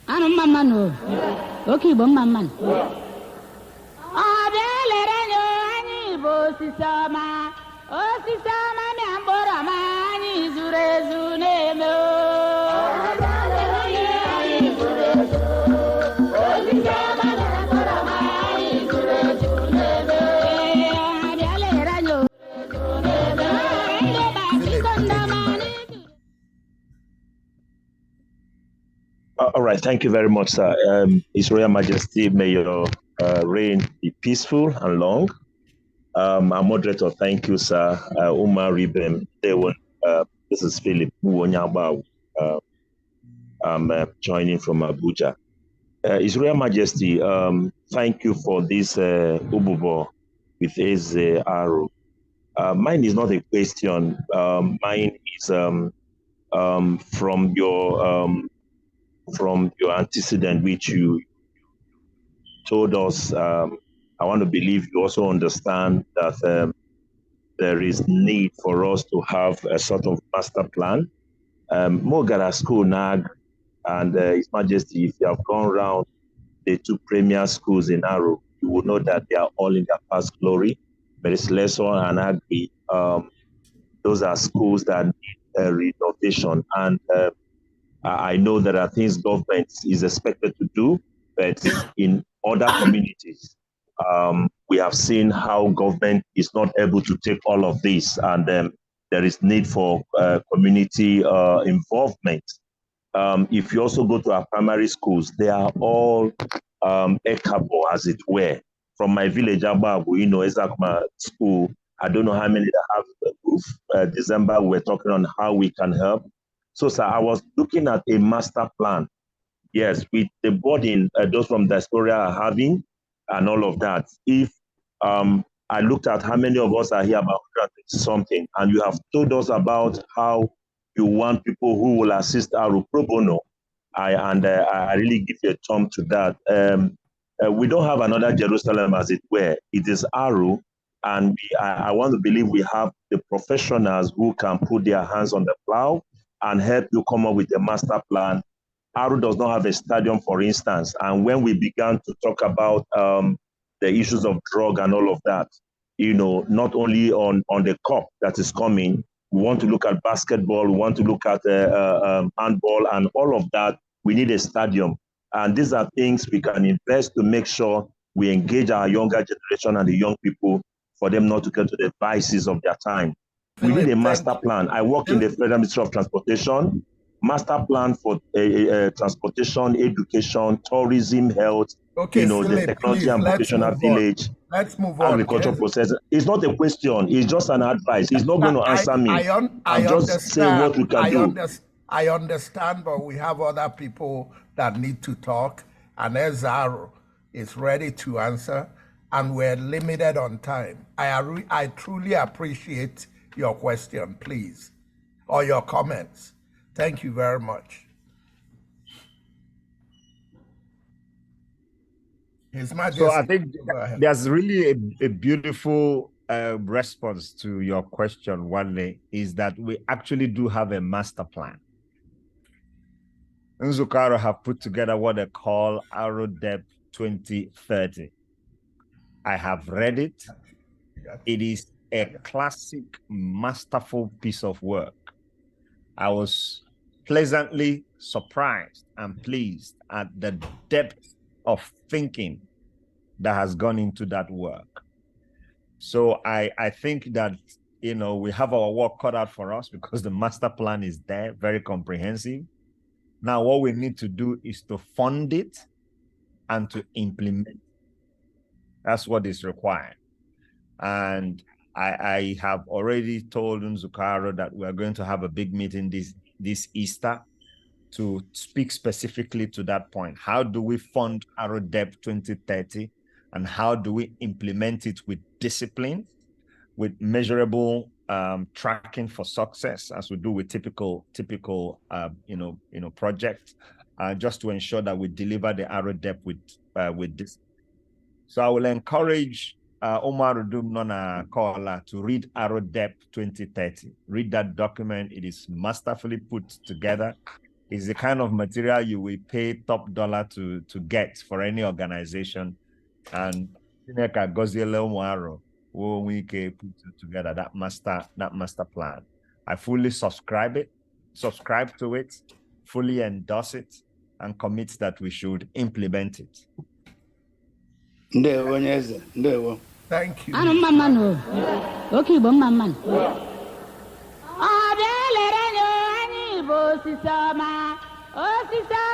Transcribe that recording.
Anu mama no. Okay, bo mama. Abele nyo ani bo sisama. O sisama mi ambora ma ani zurezu neme. Abele ani zurezu. O sisama mi ambora ma ani zurezu neme. Abele nyo. All right, thank you very much, sir. His Royal Majesty, may your reign be peaceful and long. Our moderator, thank you, sir. Umar Ribem, this is Philip Nwonyaba. I'm joining from Abuja. His Royal Majesty, thank you for this Ububo with Eze Aro. Mine is not a question. Mine is from your antecedent, which you told us. I want to believe you also understand that there is need for us to have a sort of master plan. Mogara School, NAG, and His Majesty, if you have gone around the two premier schools in Aro, you will know that they are all in their past glory. Berisleso and Agri, those are schools that need renovation. And I know there are things government is expected to do, but in other communities, we have seen how government is not able to take all of this, and there is need for community involvement. If you also go to our primary schools, they are all equable, as it were. From my village, Ababu, Ezakma school, I don't know how many that have a roof. December, we're talking on how we can help. So, sir, I was looking at a master plan. Yes, with the burden those from diaspora are having and all of that. If I looked at how many of us are here, about 100 something, and you have told us about how you want people who will assist our pro bono, I really give you a thumb to that. We don't have another Jerusalem, as it were. It is Aro, and I want to believe we have the professionals who can put their hands on the plow and help you come up with a master plan. Aro does not have a stadium, for instance, and when we began to talk about the issues of drug and all of that, not only on the cup that is coming, we want to look at basketball, we want to look at handball and all of that. We need a stadium. And these are things we can invest to make sure we engage our younger generation and the young people for them not to get to the vices of their time. We need a master plan. I work in the Federal Ministry of Transportation, master plan for transportation, education, tourism, health, okay, Philip, the technology please, and vocational village. Let's move on. Agriculture process. It's not a question. It's just an advice. He's not going to answer me. I just saying what we can do. I understand, but we have other people that need to talk, and Eze Aro is ready to answer, and we're limited on time. I truly appreciate your question, please, or your comments. Thank you very much. His Majesty. So I think there's really a beautiful response to your question, Wale, is that we actually do have a master plan. Nzukaro have put together what they call AroDep 2030. I have read it. It is a classic, masterful piece of work. I was pleasantly surprised and pleased at the depth of thinking that has gone into that work. So I think that, we have our work cut out for us because the master plan is there, very comprehensive. Now, what we need to do is to fund it and to implement. That's what is required. And I have already told Nzukaro that we are going to have a big meeting this Easter to speak specifically to that point. How do we fund AroDep 2030, and how do we implement it with discipline, with measurable tracking for success, as we do with typical projects, just to ensure that we deliver the AroDep with this. So I will encourage Omar Nona Kola to read AroDep 2030. Read that document. It is masterfully put together. It's the kind of material you will pay top dollar to get for any organization. And Chineke goziele Umuaro we can put together that master plan. I fully subscribe to it, fully endorse it, and commit that we should implement it. Thank you. Abia lere nyo ani bo sisama, o sisama.